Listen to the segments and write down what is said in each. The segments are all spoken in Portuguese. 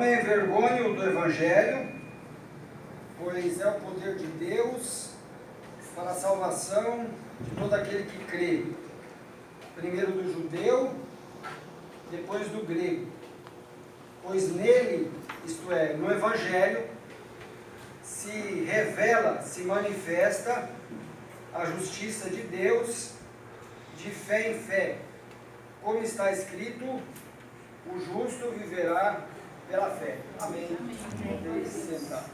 me envergonho do Evangelho, pois é o poder de Deus para a salvação de todo aquele que crê. Primeiro do judeu, depois do grego. Pois nele, isto é, no Evangelho, se revela, se manifesta a justiça de Deus de fé em fé. Como está escrito, o justo viverá pela fé. Amém. Podem se sentar.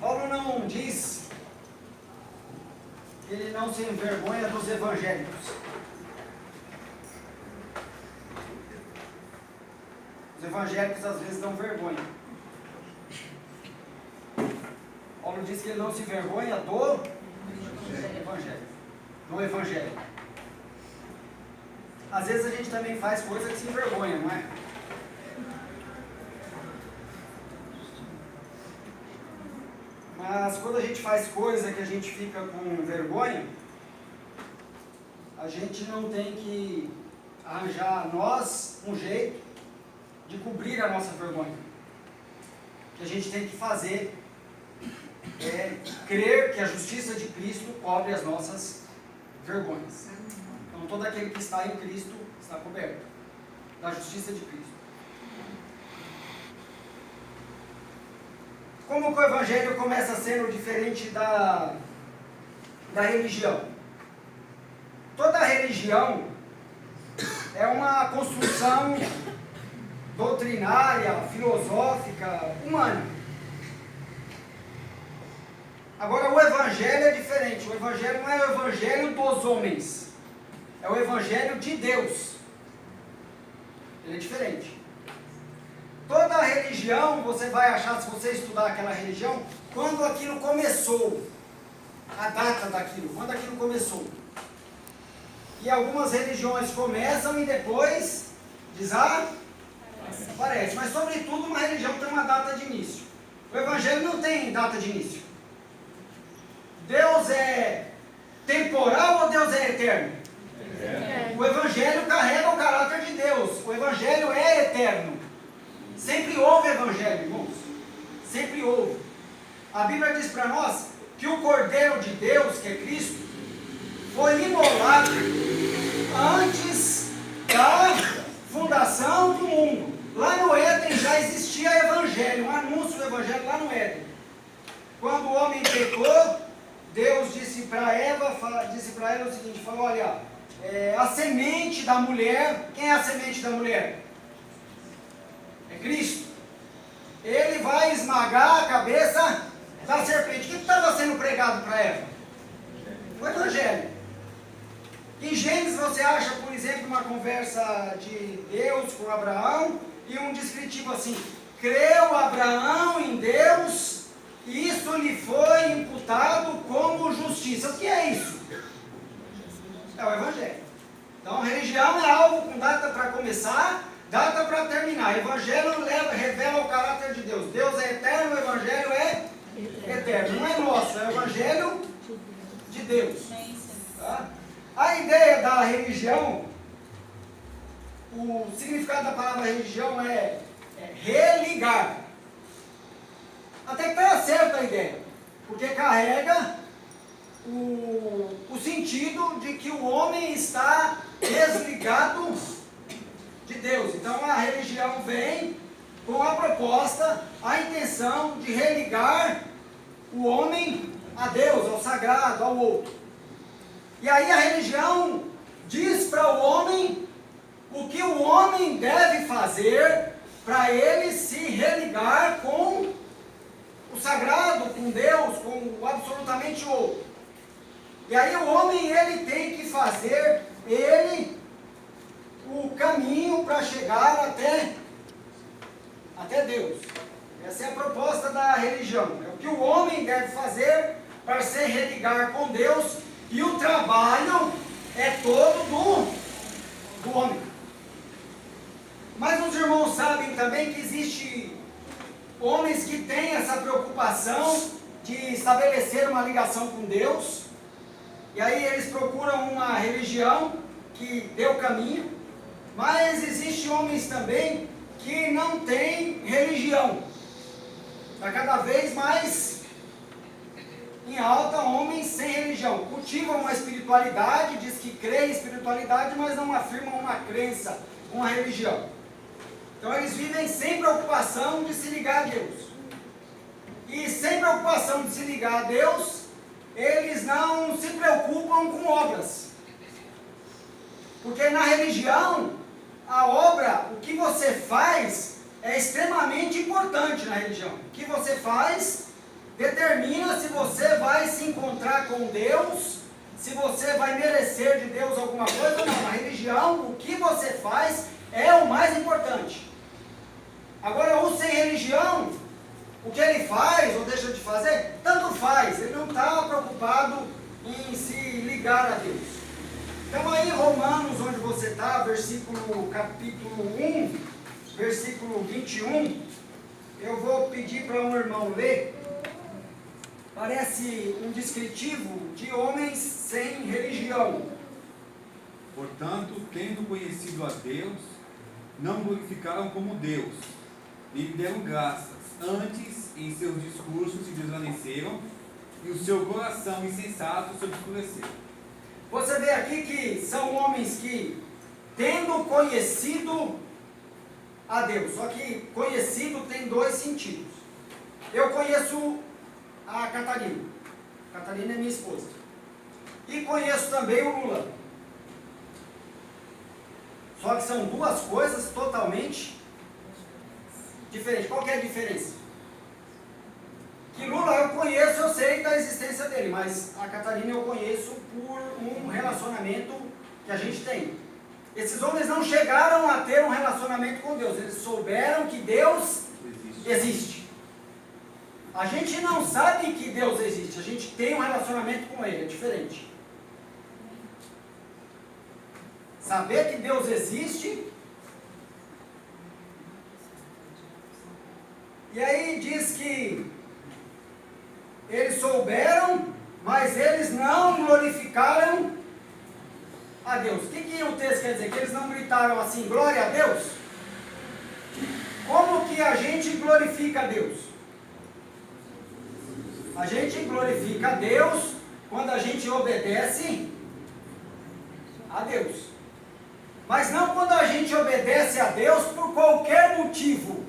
Paulo não diz que ele não se envergonha dos evangélicos. Os evangélicos às vezes dão vergonha. Paulo diz que ele não se envergonha do Evangelho. Do Evangelho. Às vezes a gente também faz coisa que se envergonha, não é? Mas quando a gente faz coisa que a gente fica com vergonha, a gente não tem que arranjar nós um jeito de cobrir a nossa vergonha. O que a gente tem que fazer é crer que a justiça de Cristo cobre as nossas vergonhas. Então todo aquele que está em Cristo está coberto da justiça de Cristo. Como que o Evangelho começa sendo diferente da religião? Toda religião é uma construção doutrinária, filosófica, humana. Agora o Evangelho é diferente. O Evangelho não é o Evangelho dos homens, é o Evangelho de Deus. Ele é diferente. Toda a religião, você vai achar, se você estudar aquela religião, quando aquilo começou, a data daquilo, quando aquilo começou. E algumas religiões começam e depois desaparece. Mas sobretudo uma religião tem uma data de início. O Evangelho não tem data de início. Deus é temporal ou Deus é eterno? O Evangelho carrega o caráter de Deus. O Evangelho é eterno. Sempre houve Evangelho, irmãos. Sempre houve. A Bíblia diz para nós que o Cordeiro de Deus, que é Cristo, foi imolado antes da fundação do mundo. Lá no Éden já existia Evangelho, um anúncio do Evangelho lá no Éden. Quando o homem pecou, Deus disse para Eva o seguinte, falou, olha, a semente da mulher, quem é a semente da mulher? É Cristo. Ele vai esmagar a cabeça da serpente. O que estava sendo pregado para Eva? O Evangelho. Em Gênesis você acha, por exemplo, uma conversa de Deus com Abraão e um descritivo assim, creu Abraão em Deus e isso lhe foi imputado como justiça. O que é isso? É o Evangelho. Então, religião é algo com data para começar, data para terminar. Evangelho revela o caráter de Deus. Deus é eterno, o Evangelho é eterno. Não é nosso, é o Evangelho de Deus. Tá? A ideia da religião, o significado da palavra religião é religar. Até que está certa a ideia, porque carrega o sentido de que o homem está desligado de Deus. Então a religião vem com a proposta, a intenção de religar o homem a Deus, ao sagrado, ao outro. E aí a religião diz para o homem o que o homem deve fazer para ele se religar com o sagrado, com Deus, com o absolutamente outro. E aí o homem ele tem que fazer o caminho para chegar até Deus. Essa é a proposta da religião. É o que o homem deve fazer para se religar com Deus, e o trabalho é todo do homem. Mas os irmãos sabem também que existe homens que têm essa preocupação de estabelecer uma ligação com Deus, E aí eles procuram uma religião que dê o caminho, mas existem homens também que não têm religião. Está cada vez mais em alta homens sem religião. Cultivam uma espiritualidade, diz que crê em espiritualidade, mas não afirmam uma crença, uma religião. Então eles vivem sem preocupação de se ligar a Deus. E sem preocupação de se ligar a Deus, eles não se preocupam com obras. Porque na religião, a obra, o que você faz, é extremamente importante na religião. O que você faz determina se você vai se encontrar com Deus, se você vai merecer de Deus alguma coisa ou não. Na religião, o que você faz é o mais importante. Agora, o sem religião, o que ele faz ou deixa de fazer, tanto faz. Ele não está preocupado em se ligar a Deus. Então aí, Romanos, onde você está, capítulo 1, versículo 21, eu vou pedir para um irmão ler. Parece um descritivo de homens sem religião. Portanto, tendo conhecido a Deus, não glorificaram como Deus, nem lhe deram graças. Antes, em seus discursos se desvaneceram, e o seu coração insensato se obscureceu. Você vê aqui que são homens que, tendo conhecido a Deus, só que conhecido tem dois sentidos. Eu conheço a Catarina. Catarina é minha esposa. E conheço também o Lula. Só que são duas coisas totalmente diferentes. Qual que é a diferença? Que Lula eu conheço, eu sei da existência dele, mas a Catarina eu conheço por um relacionamento que a gente tem. Esses homens não chegaram a ter um relacionamento com Deus, eles souberam que Deus existe. A gente não sabe que Deus existe, a gente tem um relacionamento com Ele, é diferente. Saber que Deus existe. E aí diz que eles souberam, mas eles não glorificaram a Deus. O que o texto quer dizer? Que eles não gritaram assim, glória a Deus? Como que a gente glorifica a Deus? A gente glorifica a Deus quando a gente obedece a Deus. Mas não quando a gente obedece a Deus por qualquer motivo.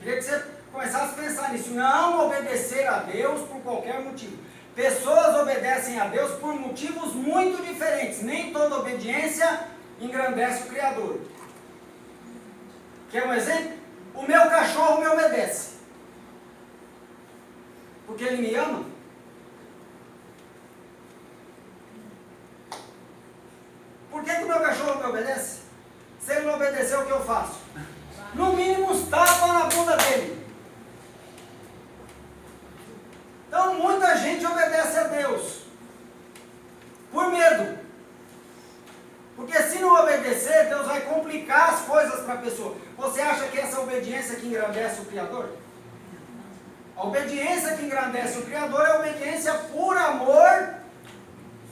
Queria que você começasse a pensar nisso. Não obedecer a Deus por qualquer motivo. Pessoas obedecem a Deus por motivos muito diferentes. Nem toda obediência engrandece o Criador. Quer um exemplo? O meu cachorro me obedece. Porque ele me ama. Por que o meu cachorro me obedece? Se ele não obedecer, o que eu faço? No mínimo uns tapas na bunda dele. Então muita gente obedece a Deus por medo. Porque se não obedecer, Deus vai complicar as coisas para a pessoa. Você acha que essa obediência que engrandece o Criador? A obediência que engrandece o Criador é a obediência por amor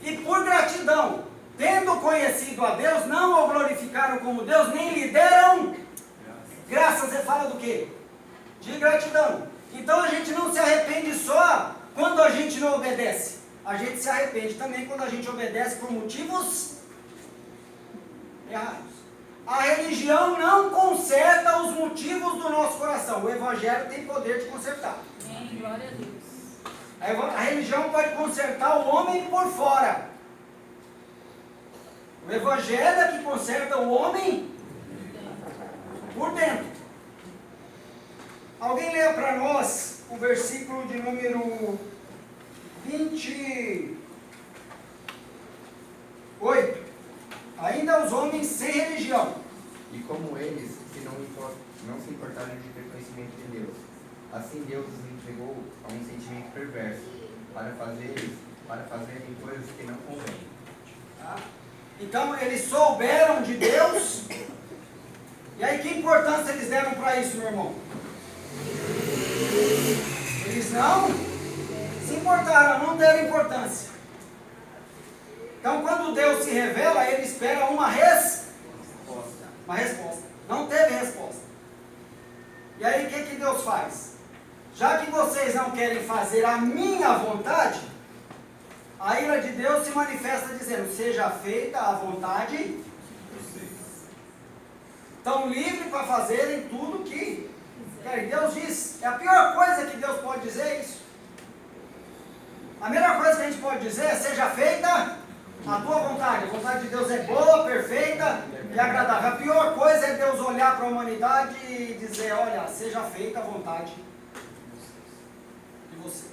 e por gratidão. Tendo conhecido a Deus, não o glorificaram como Deus, nem lhe deram graças. Você fala do quê? De gratidão. Então a gente não se arrepende só quando a gente não obedece. A gente se arrepende também quando a gente obedece por motivos errados. A religião não conserta os motivos do nosso coração. O Evangelho tem poder de consertar. Amém, glória a Deus. A religião pode consertar o homem por fora. O Evangelho é que conserta o homem por dentro. Alguém lê para nós o versículo de número 28. Ainda os homens sem religião. E como eles, se não se importaram de ter conhecimento de Deus, assim Deus os entregou a um sentimento perverso, para fazerem coisas que não convêm. Tá? Então eles souberam de Deus. E aí que importância eles deram para isso, meu irmão? Eles não se importaram, não deram importância. Então, quando Deus se revela, ele espera uma resposta. Não teve resposta. E aí, o que Deus faz? Já que vocês não querem fazer a minha vontade, a ira de Deus se manifesta dizendo: seja feita a vontade de vocês. Estão livres para fazerem tudo que querem. Deus diz, é a pior coisa que Deus pode dizer é isso. A melhor coisa que a gente pode dizer é: seja feita a tua vontade. A vontade de Deus é boa, perfeita e agradável. A pior coisa é Deus olhar para a humanidade e dizer: olha, seja feita a vontade de vocês.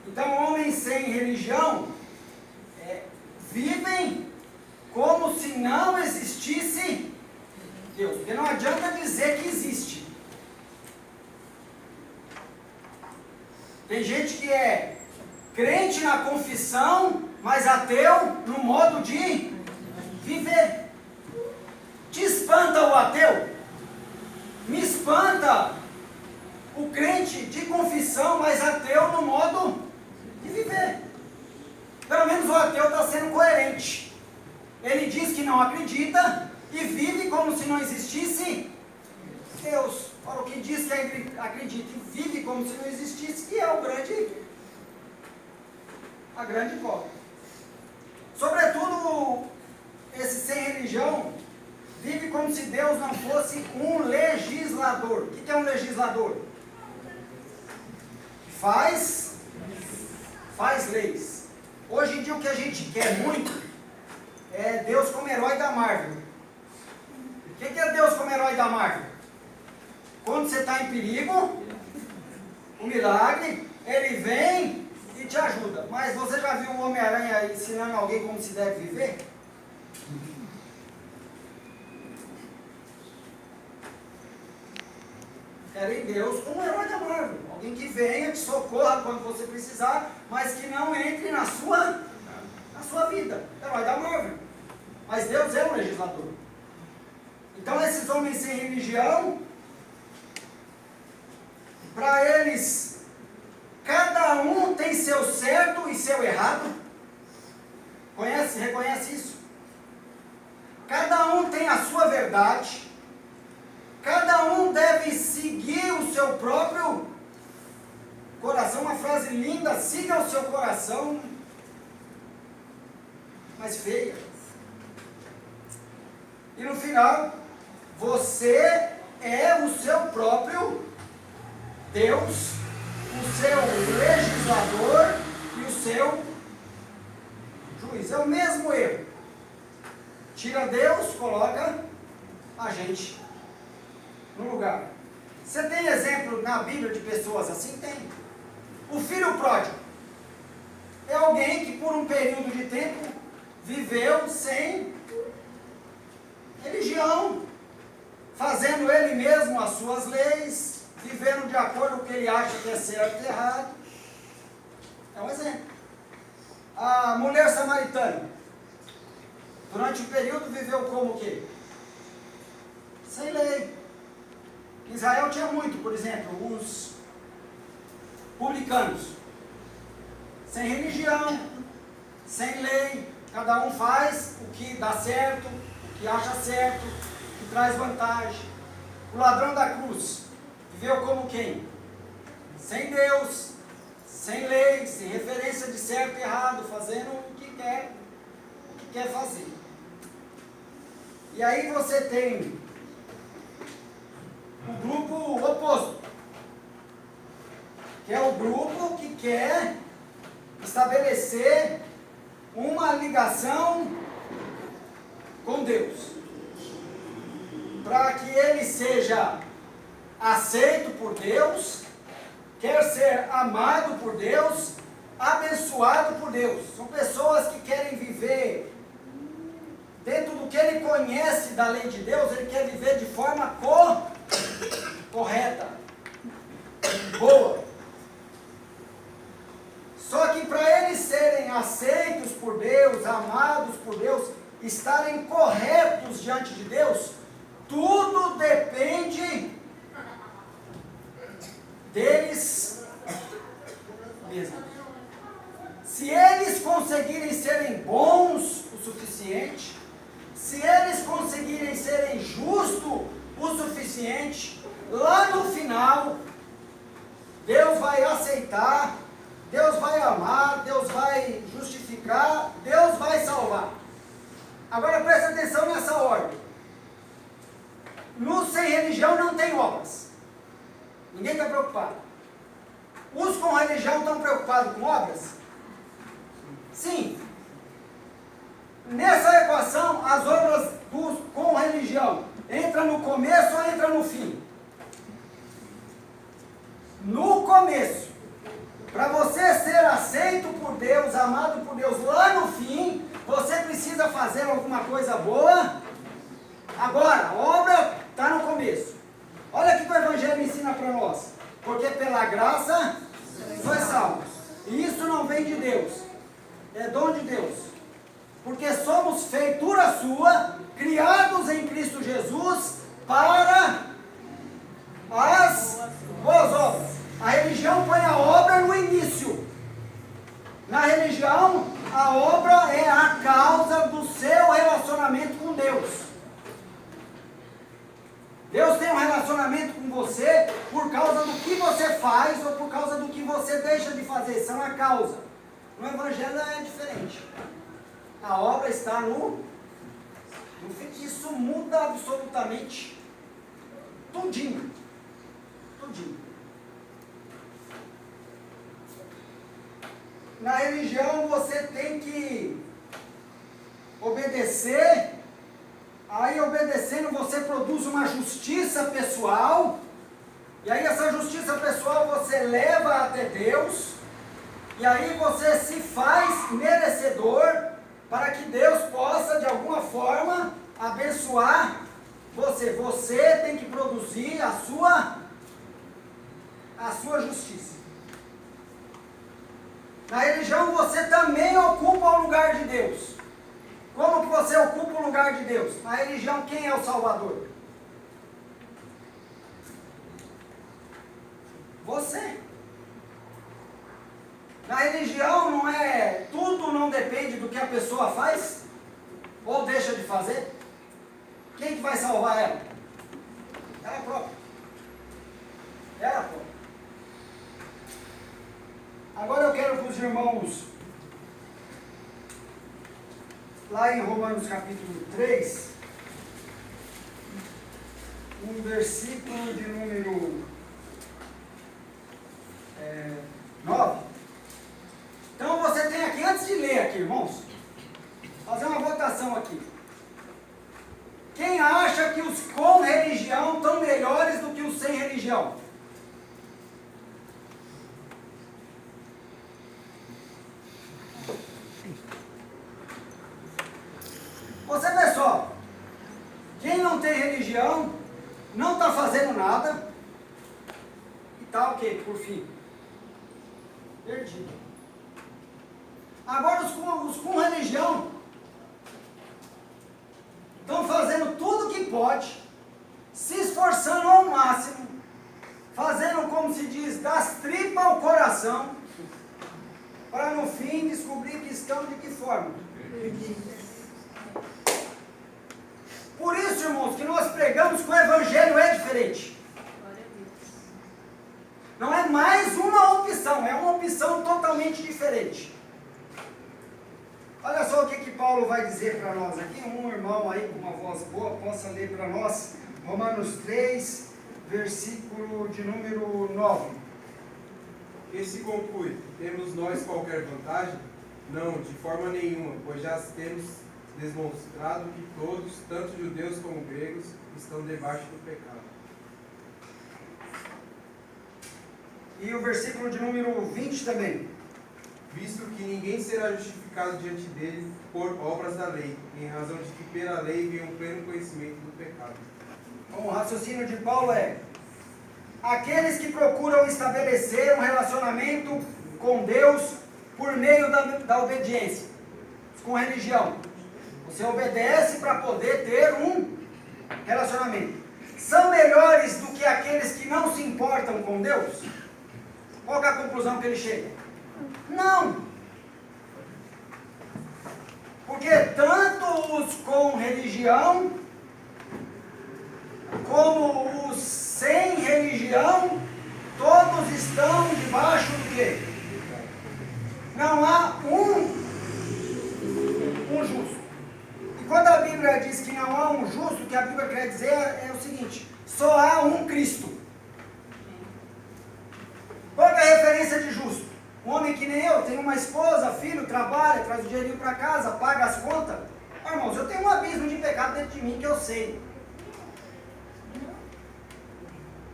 Então, homens sem religião vivem como se não existisse Deus. Porque não adianta dizer que existe. Tem gente que é crente na confissão, mas ateu no modo de viver. Te espanta o ateu? Me espanta o crente de confissão, mas ateu no modo de viver. Pelo menos o ateu está sendo coerente. Ele diz que não acredita e vive como se não existisse Deus. Ora, o que diz que acredita e vive como se não existisse, que é a grande hipócrita. Sobretudo, esse sem religião vive como se Deus não fosse um legislador. O que é um legislador? Faz leis. Hoje em dia o que a gente quer muito é Deus como herói da Marvel. O que é Deus como herói da Marvel? Quando você está em perigo, um milagre, ele vem e te ajuda. Mas você já viu um Homem-Aranha ensinando alguém como se deve viver? Querem Deus como herói da Marvel. Alguém que venha, te socorra quando você precisar, mas que não entre na sua vida. Herói da Marvel. Mas Deus é um legislador. Então esses homens sem religião, para eles, cada um tem seu certo e seu errado. Reconhece isso? Cada um tem a sua verdade. Cada um deve seguir o seu próprio coração. Uma frase linda: siga o seu coração, mas feia. E no final, você é o seu próprio Deus, o seu legislador e o seu juiz. É o mesmo erro. Tira Deus, coloca a gente no lugar. Você tem exemplo na Bíblia de pessoas assim? Tem. O filho pródigo é alguém que por um período de tempo viveu sem religião, fazendo ele mesmo as suas leis, vivendo de acordo com o que ele acha que é certo e errado. É um exemplo. A mulher samaritana, durante um período viveu como o quê? Sem lei. Em Israel tinha muito, por exemplo, os publicanos, sem religião, sem lei, cada um faz o que dá certo, o que acha certo, o que traz vantagem. O ladrão da cruz viveu como quem? Sem Deus, sem lei, sem referência de certo e errado, fazendo o que quer fazer. E aí você tem o grupo oposto, que é o grupo que quer estabelecer uma ligação com Deus, para que ele seja aceito por Deus, quer ser amado por Deus, abençoado por Deus. São pessoas que querem viver dentro do que ele conhece da lei de Deus. Ele quer viver de forma correta, boa. Só que para eles serem aceitos por Deus, amados por Deus, estarem corretos diante de Deus, tudo depende deles mesmos. se eles conseguirem serem bons o suficiente, se eles conseguirem serem justos o suficiente, lá no final, Deus vai aceitar, Deus vai amar, Deus vai justificar, Deus vai salvar. Agora presta atenção nessa ordem. Nos sem religião não tem obras. Ninguém está preocupado. Os com religião estão preocupados com obras? Sim. Nessa equação, as obras dos com religião entra no começo ou entra no fim? No começo. Para você ser aceito por Deus, amado por Deus lá no fim, você precisa fazer alguma coisa boa. Agora, a obra está no começo. Olha o que o Evangelho ensina para nós. Porque pela graça sois salvos. E isso não vem de Deus. É dom de Deus. Porque somos feitura sua, criados em Cristo Jesus para as boas obras. A religião põe a obra no início. Na religião, a obra é a causa do seu relacionamento com Deus. Deus tem um relacionamento com você por causa do que você faz ou por causa do que você deixa de fazer. São a causa. No Evangelho é diferente. A obra está no fim. Isso muda absolutamente tudinho. Tudinho. Na religião você tem que obedecer. Aí, obedecendo, você produz uma justiça pessoal. E aí, essa justiça pessoal você leva até Deus. E aí, você se faz merecedor para que Deus possa, de alguma forma, abençoar você. Você tem que produzir a sua justiça. Na religião, você também ocupa o lugar de Deus. Como que você ocupa o lugar de Deus? Na religião, quem é o Salvador? Você. Na religião, não é tudo não depende do que a pessoa faz ou deixa de fazer. Quem que vai salvar ela? Ela própria. Ela própria. Agora eu quero que os irmãos, lá em Romanos capítulo 3, um versículo de número 9. Então você tem aqui, antes de ler aqui, irmãos, fazer uma votação aqui. Quem acha que os com religião estão melhores do que os sem religião? Você vê só, quem não tem religião, não está fazendo nada, e está o quê? Por fim, perdido. Agora os com religião estão fazendo tudo o que pode, se esforçando ao máximo, fazendo, como se diz, das tripas ao coração, para no fim descobrir que estão de que forma? Por isso, irmãos, que nós pregamos que o Evangelho é diferente. Não é mais uma opção, é uma opção totalmente diferente. Olha só o que Paulo vai dizer para nós aqui. Um irmão aí com uma voz boa possa ler para nós. Romanos 3, versículo de número 9. Que se conclui, temos nós qualquer vantagem? Não, de forma nenhuma, pois já temos demonstrado que todos, tanto judeus como gregos, estão debaixo do pecado. E o versículo de número 20 também. Visto que ninguém será justificado diante dele por obras da lei, em razão de que pela lei vem um pleno conhecimento do pecado. Bom, o raciocínio de Paulo é: aqueles que procuram estabelecer um relacionamento com Deus por meio da obediência, com religião. Você obedece para poder ter um relacionamento. São melhores do que aqueles que não se importam com Deus? Qual é a conclusão que ele chega? Não! com religião, como os sem religião, todos estão debaixo do quê? Não há um justo. E quando a Bíblia diz que não há um justo, o que a Bíblia quer dizer é o seguinte: só há um Cristo. Qual é a referência de justo? Um homem que nem eu, tem uma esposa, filho, trabalha, traz o dinheirinho para casa, paga as contas. Ah, irmãos, eu tenho um abismo de pecado dentro de mim que eu sei.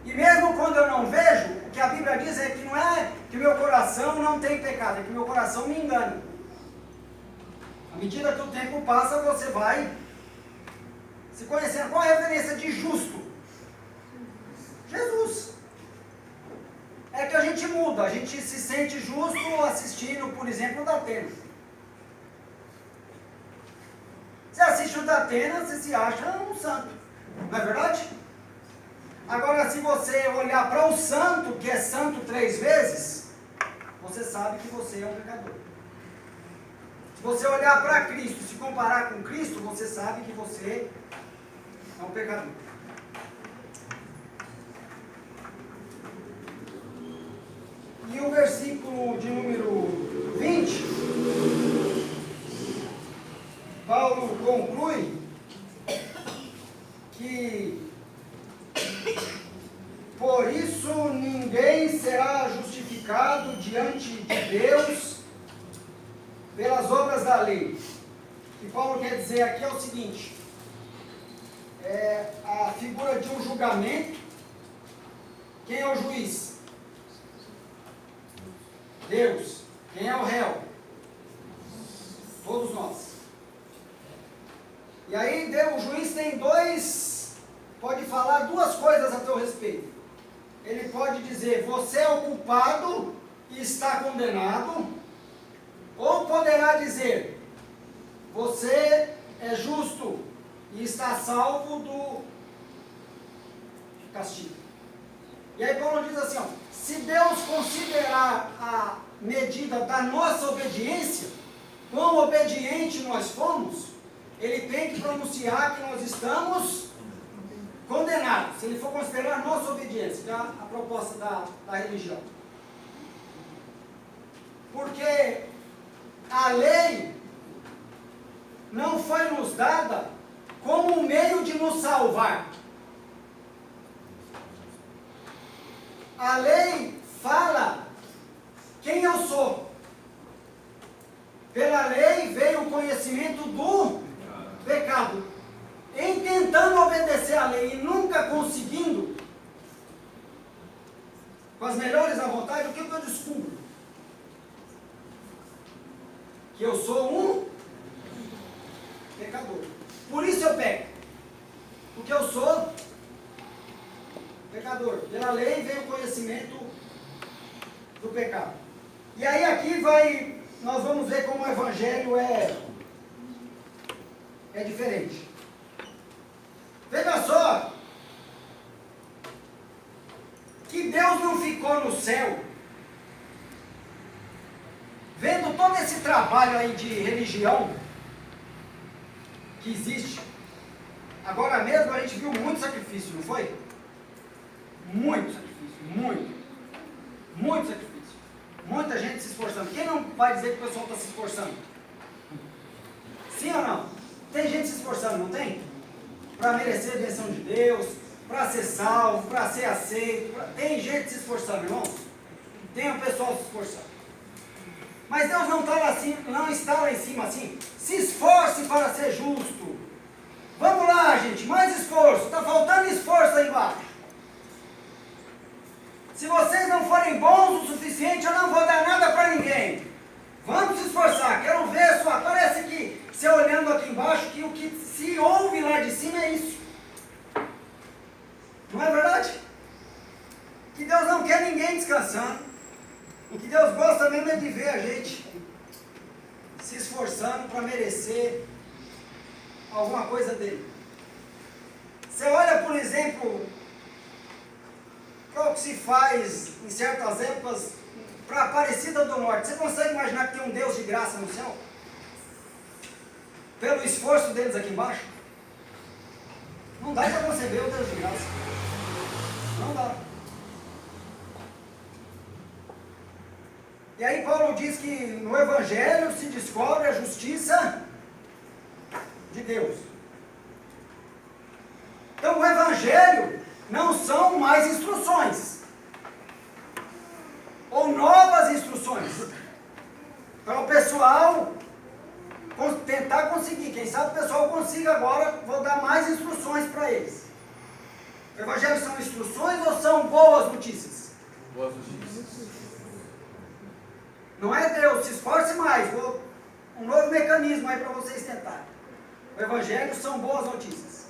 E mesmo quando eu não vejo, o que a Bíblia diz é que não é que o meu coração não tem pecado, é que o meu coração me engana. À medida que o tempo passa, você vai se conhecendo. Qual é a referência de justo? Jesus. É que a gente muda, a gente se sente justo assistindo, por exemplo, o Datena. Você assiste o Datena, você se acha um santo, não é verdade? Agora, se você olhar para o santo, que é santo 3 vezes, você sabe que você é um pecador. Se você olhar para Cristo, se comparar com Cristo, você sabe que você é um pecador. E o versículo de número 20, Paulo conclui que por isso ninguém será justificado diante de Deus pelas obras da lei. O que Paulo quer dizer aqui é o seguinte: é a figura de um julgamento. Quem é o juiz? Deus. Quem é o réu? Todos nós. E aí o juiz tem pode falar 2 coisas a teu respeito. Ele pode dizer: você é o culpado e está condenado. Ou poderá dizer: você é justo e está salvo do castigo. E aí Paulo diz assim, ó, se Deus considerar a medida da nossa obediência, quão obediente nós fomos, Ele tem que pronunciar que nós estamos condenados, se Ele for considerar a nossa obediência, que é a proposta da religião. Porque a lei não foi nos dada como um meio de nos salvar. A lei fala quem eu sou. Pela lei veio o conhecimento do pecado. Em tentando obedecer a lei e nunca conseguindo, com as melhores à vontade, o que eu descubro? Que eu sou um pecador. Por isso eu peco. Porque eu sou pecador. Pela lei veio o conhecimento do pecado. E aí aqui nós vamos ver como o Evangelho é diferente. Veja só, que Deus não ficou no céu, vendo todo esse trabalho aí de religião que existe. Agora mesmo a gente viu muito sacrifício, não foi? Muito sacrifício, muito sacrifício. Muita gente se esforçando. Quem não vai dizer que o pessoal está se esforçando? Sim ou não? Tem gente se esforçando, não tem? Para merecer a benção de Deus, para ser salvo, para ser aceito. Tem gente se esforçando, irmãos. Tem o pessoal se esforçando. Mas Deus não está lá em cima assim. Se esforce para ser justo. Vamos lá, gente, mais esforço. Está faltando esforço aí embaixo. Se vocês não forem bons o suficiente, eu não vou dar nada para ninguém. Vamos se esforçar. Quero ver só. Parece que, você olhando aqui embaixo, que o que se ouve lá de cima é isso. Não é verdade? Que Deus não quer ninguém descansando. O que Deus gosta mesmo é de ver a gente se esforçando para merecer alguma coisa dele. Você olha, por exemplo, para o que se faz em certas épocas para a Aparecida do Norte. Você consegue imaginar que tem um Deus de graça no céu? pelo esforço deles aqui embaixo? Não dá para conceber o Deus de graça. Não dá. E aí Paulo diz que no Evangelho se descobre a justiça de Deus. Então o Evangelho não são mais instruções, ou novas instruções, para o pessoal tentar conseguir. Quem sabe o pessoal consiga agora, vou dar mais instruções para eles. O Evangelho são instruções ou são boas notícias? Boas notícias. Não é Deus, se esforce mais, um novo mecanismo aí para vocês tentarem. O Evangelho são boas notícias.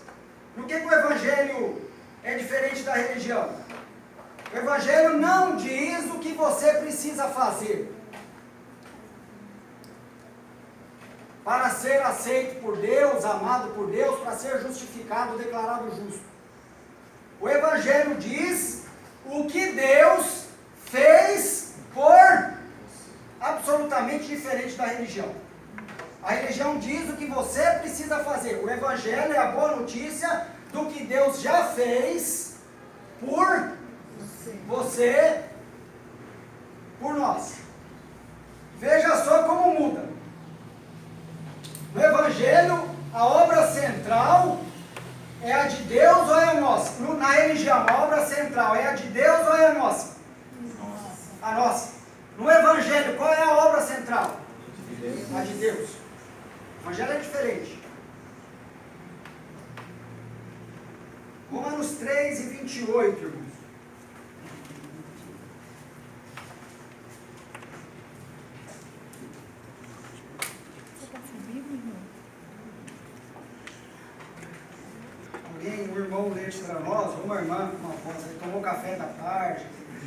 No que o Evangelho é diferente da religião? O Evangelho não diz o que você precisa fazer para ser aceito por Deus, amado por Deus, para ser justificado, declarado justo. O Evangelho diz o que Deus fez por absolutamente diferente da religião. A religião diz o que você precisa fazer. O Evangelho é a boa notícia do que Deus já fez por você, por nós. Veja só como muda. No Evangelho, a obra central é a de Deus ou é a nossa? Na religião, a obra central é a de Deus ou é a nossa? A nossa. No Evangelho, qual é a obra central? A de Deus. O Evangelho é diferente. Romanos 3 e 28, irmãos. Alguém, um irmão lê para nós, uma irmã, uma coisa, ele tomou café da tarde.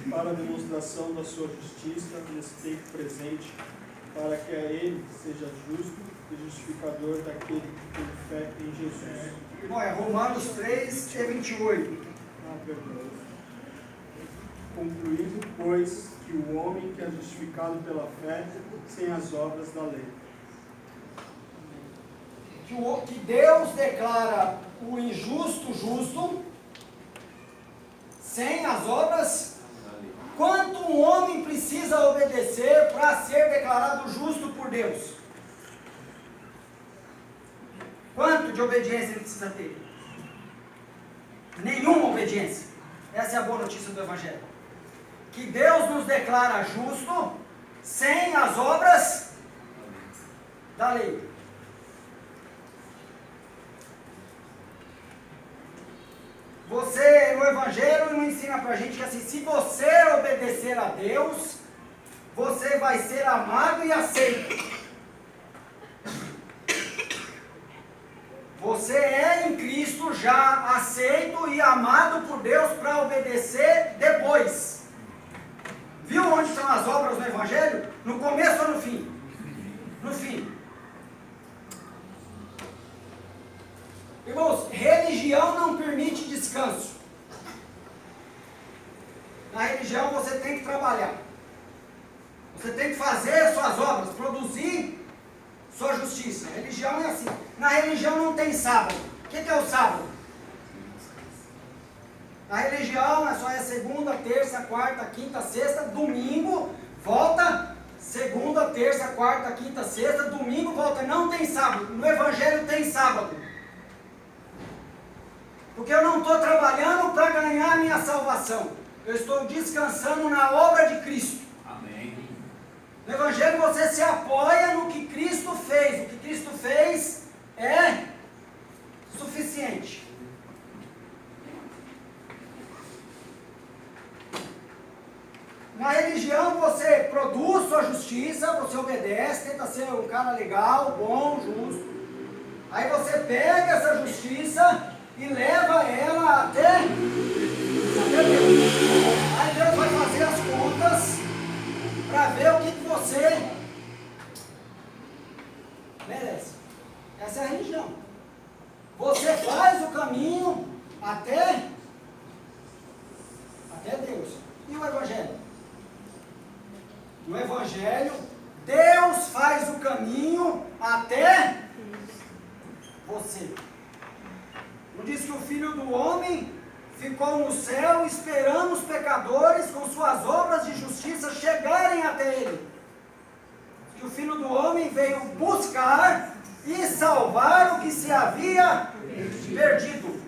Para a demonstração da sua justiça nesse tempo presente, para que a ele seja justo e justificador daquele que tem fé em Jesus. Bom, é Romanos 3 e 28. Perdão. Concluído, pois, que o homem que é justificado pela fé, sem as obras da lei. Que Deus declara o injusto justo, sem as obras. Quanto um homem precisa obedecer para ser declarado justo por Deus? Quanto de obediência ele precisa ter? Nenhuma obediência. Essa é a boa notícia do Evangelho. Que Deus nos declara justo sem as obras da lei. Você, no Evangelho, não ensina pra gente que assim, se você obedecer a Deus, você vai ser amado e aceito. Você é em Cristo já aceito e amado por Deus para obedecer depois. Viu onde estão as obras no Evangelho? No começo ou no fim? No fim. Irmãos, religião não permite descanso. Na religião você tem que trabalhar. Você tem que fazer suas obras, produzir sua justiça. A religião é assim. Na religião não tem sábado. O que é o sábado? Na religião é só segunda, terça, quarta, quinta, sexta, domingo, volta, segunda, terça, quarta, quinta, sexta, domingo, volta. Não tem sábado. No Evangelho tem sábado. Porque eu não estou trabalhando para ganhar a minha salvação. Eu estou descansando na obra de Cristo. Amém. No Evangelho você se apoia no que Cristo fez. O que Cristo fez é suficiente. Na religião você produz sua justiça, você obedece, tenta ser um cara legal, bom, justo. Aí você pega essa justiça e leva ela até Deus. Aí Deus vai fazer as contas para ver o que você merece. Essa é a religião. Você faz o caminho até Deus. E o Evangelho? No Evangelho, Deus faz o caminho até você. Não diz que o Filho do Homem ficou no céu esperando os pecadores com suas obras de justiça chegarem até Ele. Que o Filho do Homem veio buscar e salvar o que se havia perdido.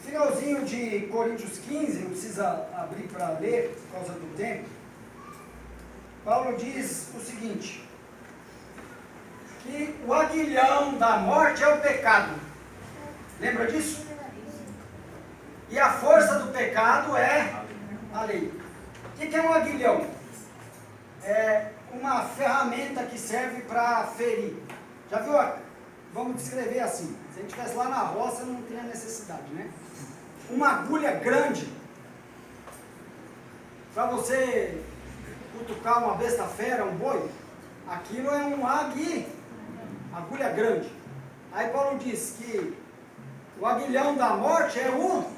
Finalzinho de Coríntios 15, não precisa abrir para ler por causa do tempo. Paulo diz o seguinte, que o aguilhão da morte é o pecado. Lembra disso? E a força do pecado é a lei. O que é um aguilhão? É uma ferramenta que serve para ferir. Já viu? Vamos descrever assim. Se a gente estivesse lá na roça, não tinha necessidade, né? Uma agulha grande, para você cutucar uma besta fera, um boi, aquilo é um agulha grande. Aí Paulo diz que o aguilhão da morte é o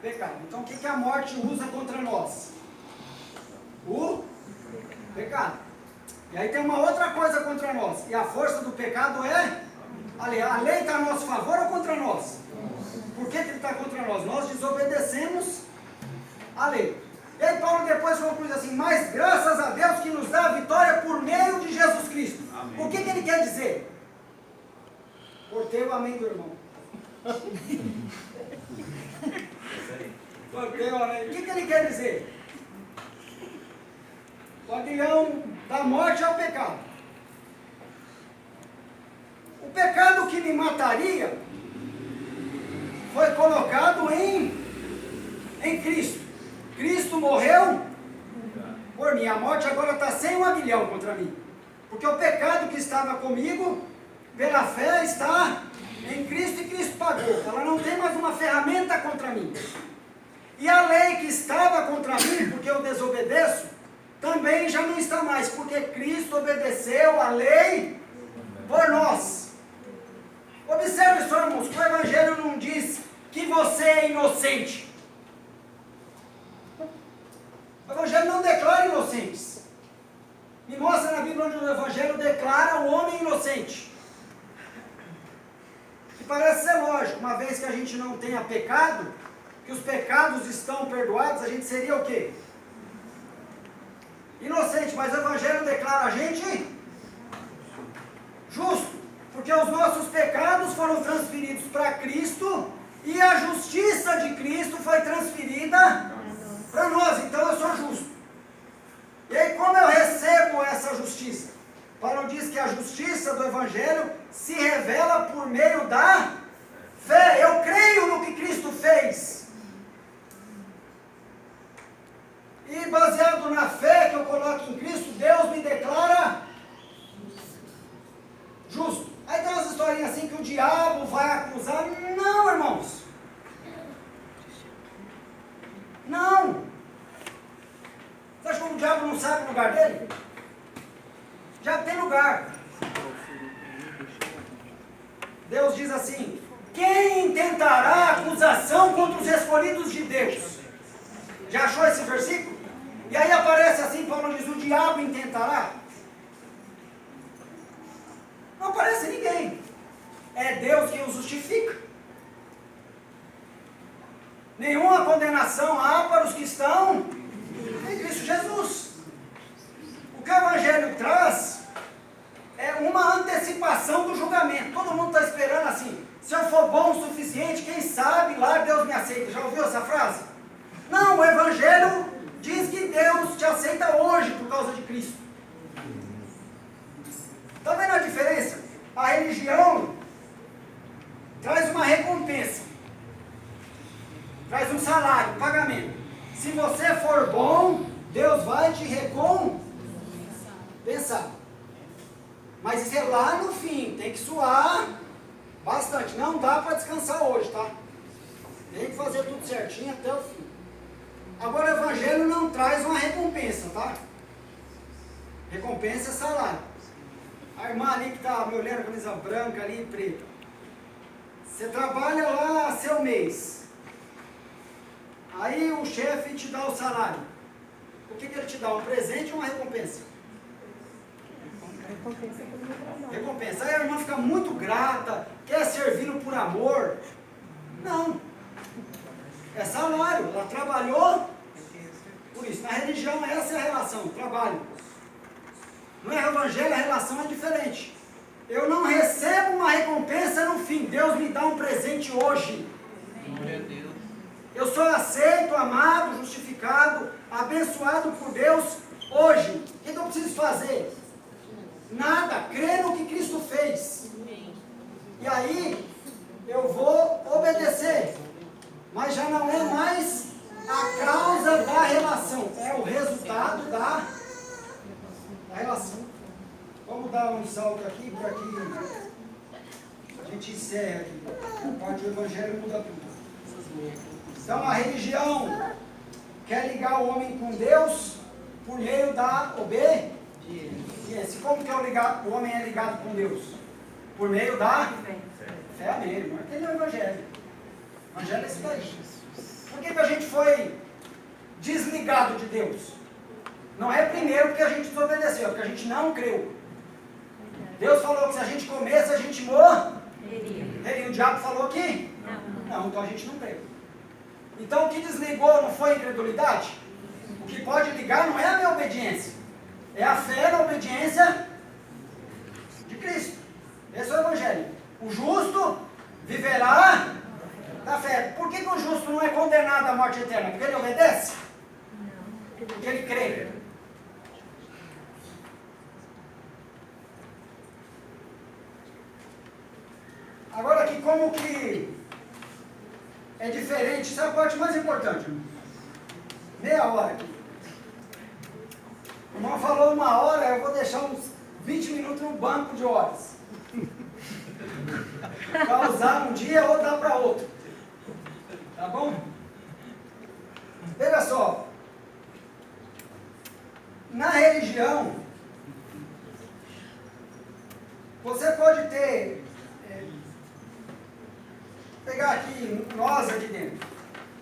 pecado. Então o que a morte usa contra nós? O pecado. E aí tem uma outra coisa contra nós. E a força do pecado é a lei. A lei está a nosso favor ou contra nós? Por que ele está contra nós? Nós desobedecemos a lei. E aí Paulo depois conclui assim, mas graças a Deus que nos dá a vitória por meio de Jesus Cristo. Amém. O que ele quer dizer? Cortei o amém do irmão. Cortei o amém. O que ele quer dizer? O aguilhão da morte é o pecado. O pecado que me mataria foi colocado em Cristo. Cristo morreu por mim. A morte agora está sem um aguilhão contra mim. Porque o pecado que estava comigo, pela fé, está em Cristo e Cristo pagou. Ela não tem mais uma ferramenta contra mim. E a lei que estava contra mim, porque eu desobedeço, também já não está mais, porque Cristo obedeceu a lei por nós. Observe só, irmãos, que o Evangelho não diz que você é inocente. O Evangelho não declara inocentes. Me mostra na Bíblia onde o Evangelho declara o homem inocente. Que parece ser lógico, uma vez que a gente não tenha pecado, que os pecados estão perdoados, a gente seria o quê? Inocente, mas o Evangelho declara a gente justo, porque os nossos pecados foram transferidos para Cristo e a justiça de Cristo foi transferida para nós, então eu sou justo. E aí como eu recebo essa justiça? Paulo diz que a justiça do Evangelho se revela por meio da fé. Eu creio no que Cristo fez. E baseado na fé que eu coloco em Cristo, Deus me declara justo. Aí tem umas historinhas assim que o diabo vai acusar. Não, irmãos. Não. Você acha que o diabo não sabe o lugar dele? O diabo tem lugar. Deus diz assim, quem intentará acusação contra os escolhidos de Deus? Já achou esse versículo? E aí aparece assim, Paulo diz, o diabo intentará? Não aparece ninguém. É Deus quem o justifica. Nenhuma condenação há para os que estão em Cristo Jesus. O que o Evangelho traz é uma antecipação do julgamento. Todo mundo está esperando assim, se eu for bom o suficiente, quem sabe lá Deus me aceita. Já ouviu essa frase? Não, o Evangelho diz que Deus te aceita hoje por causa de Cristo. Está vendo a diferença? A religião traz uma recompensa, traz um salário, um pagamento. Se você for bom, Deus vai te recompensar. Mas isso é lá no fim, tem que suar bastante. Não dá para descansar hoje, tá? Tem que fazer tudo certinho até o fim. Agora o Evangelho não traz uma recompensa, tá? Recompensa é salário. A irmã ali que está me olhando, camisa branca ali e preta. Você trabalha lá seu mês. Aí o chefe te dá o salário. o que ele te dá? Um presente ou uma recompensa? Recompensa. Aí a irmã fica muito grata, quer servi-lo por amor. Não. É salário. Ela trabalhou por isso. Na religião, essa é a relação, trabalho. No evangelho, a relação é diferente. Eu não recebo uma recompensa no fim. Deus me dá um presente hoje. Eu sou aceito, amado, justificado, abençoado por Deus hoje. O que eu preciso fazer? Nada. Crer no que Cristo fez. E aí, eu vou obedecer. Mas já não é mais a causa da relação. É o resultado da relação. Vamos dar um salto aqui, para que a gente encerre aqui. A parte do Evangelho muda tudo. Então a religião quer ligar o homem com Deus por meio da obediência. Como que o homem é ligado com Deus? Por meio da fé. Amém. Não é que é o Evangelho. O Evangelho é isso daí. Por que a gente foi desligado de Deus? Não é primeiro porque a gente desobedeceu, é porque a gente não creu. Deus falou que se a gente comesse, a gente morreria. O diabo falou que? Não, então a gente não creu. Então o que desligou não foi a incredulidade? O que pode ligar não é a minha obediência, é a fé na obediência de Cristo. Esse é o Evangelho. O justo viverá da fé. Por que o justo não é condenado à morte eterna? Porque ele obedece? Porque ele crê. Agora aqui, como que é diferente, isso é a parte mais importante. Meia hora aqui. O irmão falou 1 hora, eu vou deixar uns 20 minutos no banco de horas. Para usar um dia ou dar para outro. Tá bom? Veja só. Na religião, você pode ter... pegar aqui, nós aqui dentro.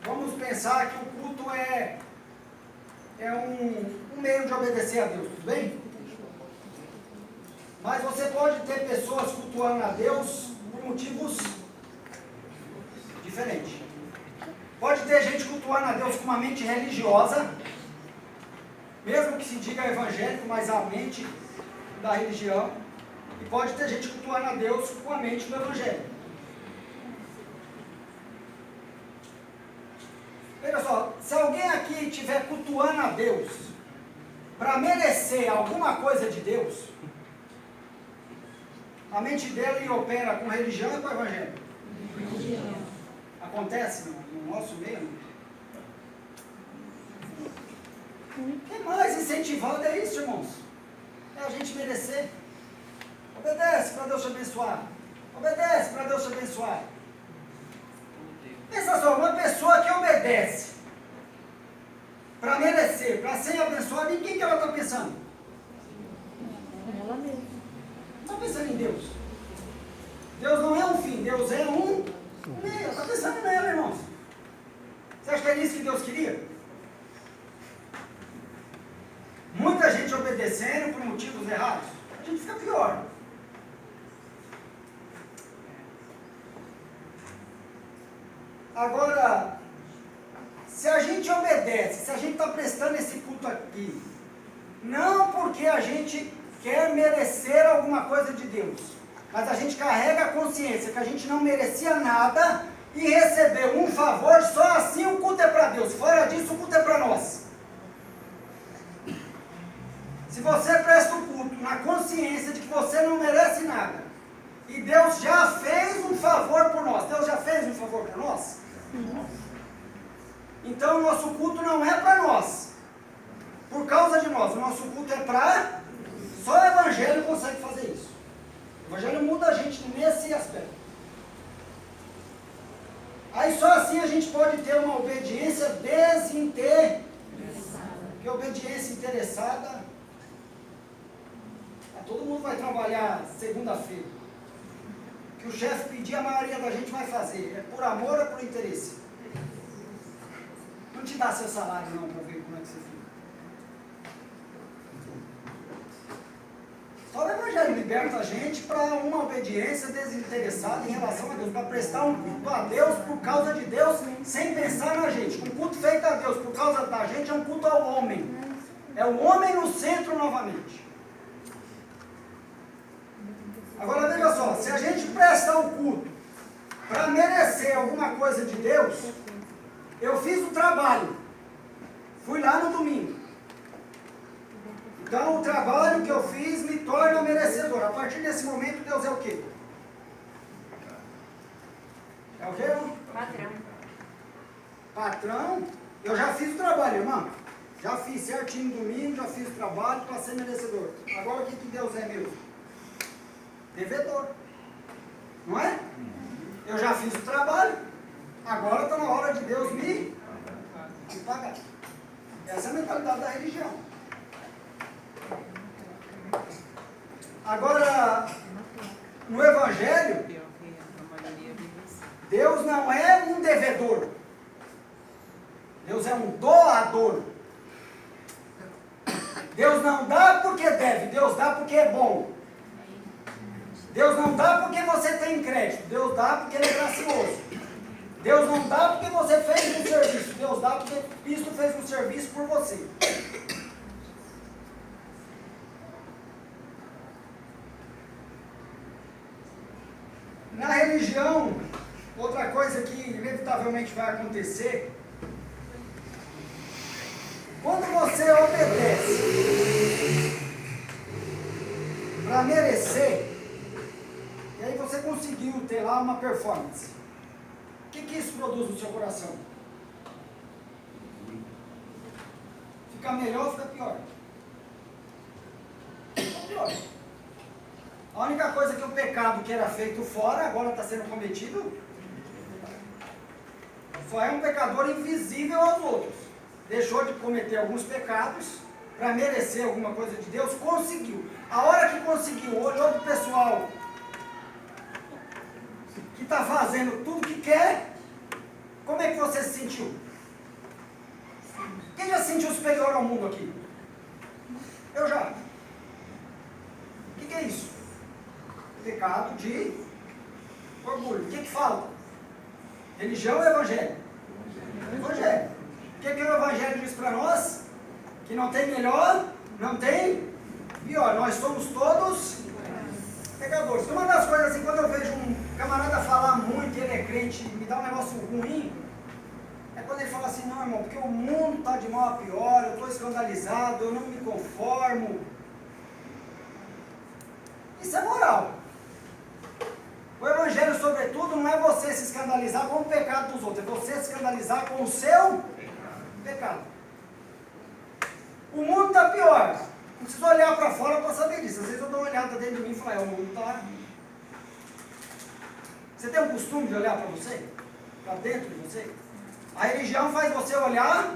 Vamos pensar que o culto é um meio de obedecer a Deus, tudo bem? Mas você pode ter pessoas cultuando a Deus por motivos diferentes. Pode ter gente cultuando a Deus com uma mente religiosa, mesmo que se diga evangélico, mas a mente da religião. E pode ter gente cultuando a Deus com a mente do evangelho. Veja só, se alguém aqui estiver cultuando a Deus para merecer alguma coisa de Deus, a mente dele opera com religião e com evangelho. Acontece no nosso meio. O que mais incentivado é isso, irmãos? É a gente merecer. Obedece para Deus te abençoar. Obedece para Deus te abençoar. Pensa só, uma pessoa que obedece para merecer, para ser abençoada, em quem que ela está pensando? Ela mesma. Não está pensando em Deus. Deus não é um fim, Deus é um meio. Está pensando nela, irmãos. Você acha que é isso que Deus queria? Muita gente obedecendo por motivos errados. A gente fica pior. Agora, se a gente obedece, se a gente está prestando esse culto aqui, não porque a gente quer merecer alguma coisa de Deus, mas a gente carrega a consciência que a gente não merecia nada e recebeu um favor, só assim o culto é para Deus, fora disso o culto é para nós. Se você presta o culto na consciência de que você não merece nada, e Deus já fez um favor por nós, Deus já fez um favor por nós? Então o nosso culto não é para nós, por causa de nós, o nosso culto é para... Só o Evangelho consegue fazer isso. O Evangelho muda a gente nesse aspecto. Aí só assim a gente pode ter uma obediência desinteressada. Porque obediência interessada, todo mundo vai trabalhar segunda-feira. O que o chefe pedir, a maioria da gente vai fazer. É por amor ou por interesse? Não te dá seu salário não para ver como é que você fica. Evangelho liberta a gente para uma obediência desinteressada em relação a Deus, para prestar um culto a Deus por causa de Deus, sem pensar na gente. Um culto feito a Deus por causa da gente é um culto ao homem. É o homem no centro novamente. Agora veja só, se a gente presta o culto para merecer alguma coisa de Deus, eu fiz o trabalho, fui lá no domingo. Então o trabalho que eu fiz me torna merecedor. A partir desse momento, Deus é o quê? É o quê, irmão? Patrão. Patrão? Eu já fiz o trabalho, irmão. Já fiz certinho no domingo, já fiz o trabalho para ser merecedor. Agora o que Deus é mesmo? Devedor. Não é? Eu já fiz o trabalho, agora está na hora de Deus me pagar. Essa é a mentalidade da religião. Agora, no Evangelho, Deus não é um devedor. Deus é um doador. Deus não dá porque deve, Deus dá porque é bom. Deus não dá porque você tem crédito, Deus dá porque Ele é gracioso. Deus não dá porque você fez um serviço, Deus dá porque Cristo fez um serviço por você. Na religião, outra coisa que inevitavelmente vai acontecer, quando você obedece para merecer, e aí você conseguiu ter lá uma performance, o que isso produz no seu coração? Fica melhor ou fica pior? Fica pior. A única coisa que o pecado que era feito fora, agora está sendo cometido, só é um pecador invisível aos outros. Deixou de cometer alguns pecados para merecer alguma coisa de Deus, conseguiu. A hora que conseguiu, olhou para o pessoal que está fazendo tudo que quer, como é que você se sentiu? Quem já se sentiu superior ao mundo aqui? Eu já. O que é isso? Pecado de orgulho. O que falta? Religião ou evangelho? Evangelho. O que o evangelho diz para nós? Que não tem melhor, não tem pior. Nós somos todos pecadores. Uma das coisas assim, quando eu vejo um camarada falar muito, ele é crente, me dá um negócio ruim, é quando ele fala assim, não, irmão, porque o mundo está de mal a pior, eu estou escandalizado, eu não me conformo. Isso é moral. O evangelho, sobretudo, não é você se escandalizar com o pecado dos outros, é você se escandalizar com o seu pecado. O mundo está pior. Não precisa olhar para fora para saber disso. Às vezes eu dou uma olhada dentro de mim e falo, o mundo está... Você tem o costume de olhar para você? Para dentro de você? A religião faz você olhar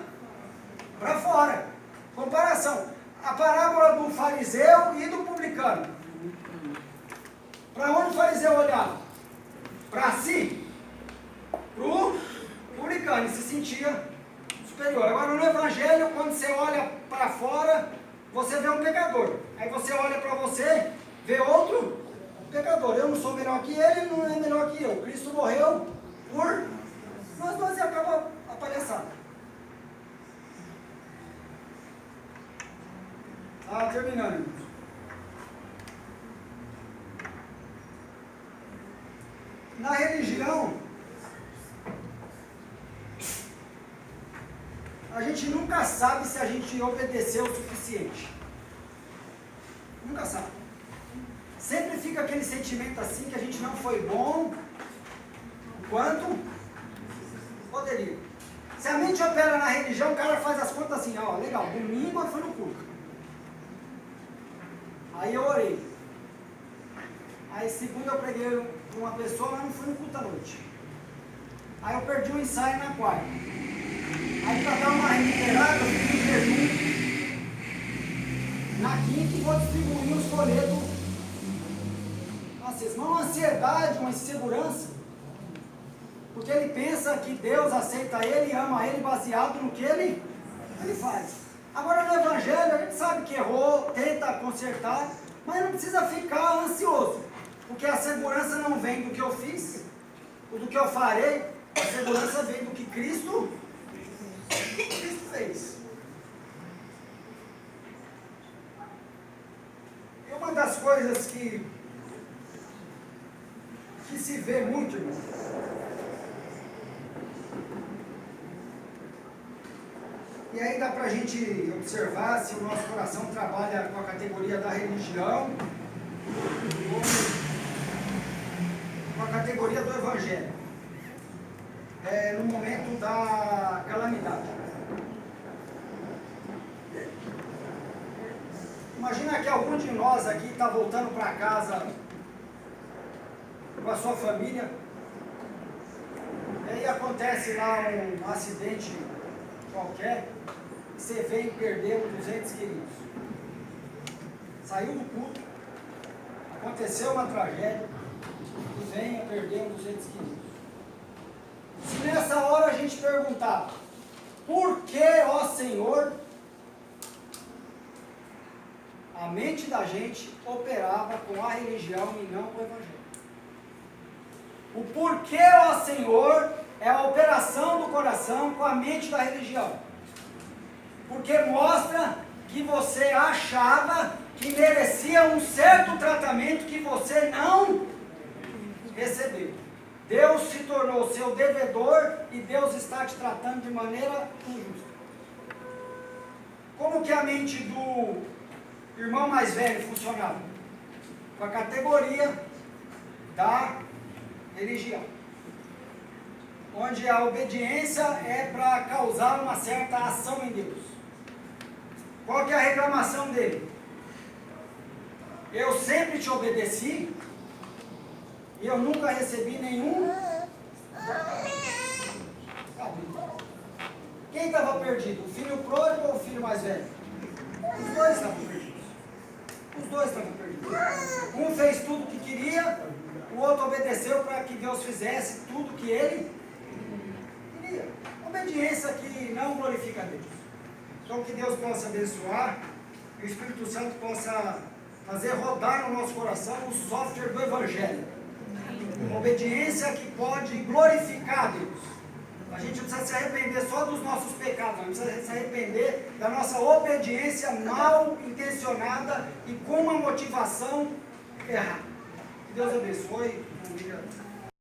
para fora. Comparação. A parábola do fariseu e do publicano. Para onde o fariseu olhava? Para si. Para o publicano. E se sentia superior. Agora no evangelho, quando você olha para fora, você vê um pecador. Aí você olha para você, vê outro pecador. Eu não sou melhor que ele, ele não é melhor que eu. Cristo morreu por nós dois e acaba a palhaçada. Tá terminando, irmãos. Na religião, a gente nunca sabe se a gente obedeceu o suficiente. Nunca sabe. Sempre fica aquele sentimento assim que a gente não foi bom quanto poderia. Se a mente opera na religião, o cara faz as contas assim, ó, legal, domingo eu fui no culto. Aí eu orei. Aí segunda eu preguei para uma pessoa, mas não fui no culto à noite. Aí eu perdi o ensaio na quarta. Aí para dar uma recuperada, eu fiz um jejum na quinta e vou distribuir os folhetos. Nossa, irmão, uma ansiedade, uma insegurança. Porque ele pensa que Deus aceita ele e ama ele baseado no que ele faz. Agora no Evangelho a gente sabe que errou, tenta consertar, Mas não precisa ficar ansioso, porque a segurança não vem do que eu fiz, ou do que eu farei, a segurança vem do que Cristo fez. E uma das coisas que se vê muito, irmão, e aí dá para a gente observar se o nosso coração trabalha com a categoria da religião ou com a categoria do evangelho, no momento da calamidade. Imagina que algum de nós aqui está voltando para casa com a sua família, e aí acontece lá um acidente qualquer, e você vem e perdeu 200 queridos. Saiu do culto, aconteceu uma tragédia, e vem e perdeu 200 queridos. Se nessa hora a gente perguntar, por que, ó Senhor, a mente da gente operava com a religião e não com o evangelho? O porquê, ó Senhor, é a operação do coração com a mente da religião. Porque mostra que você achava que merecia um certo tratamento que você não recebeu. Deus se tornou seu devedor e Deus está te tratando de maneira injusta. Como que a mente do irmão mais velho funcionava? Com a categoria da religião, onde a obediência é para causar uma certa ação em Deus. Qual que é a reclamação dele? Eu sempre te obedeci e eu nunca recebi nenhum. Quem estava perdido? O filho pródigo ou o filho mais velho? Os dois estavam perdidos. Os dois estavam perdidos. Um fez tudo o que queria, o outro obedeceu para que Deus fizesse tudo o que ele queria. Obediência que não glorifica a Deus. Então que Deus possa abençoar, que o Espírito Santo possa fazer rodar no nosso coração o software do Evangelho. Uma obediência que pode glorificar a Deus. A gente não precisa se arrepender só dos nossos pecados, a gente precisa se arrepender da nossa obediência mal intencionada e com uma motivação errada. Que Deus abençoe.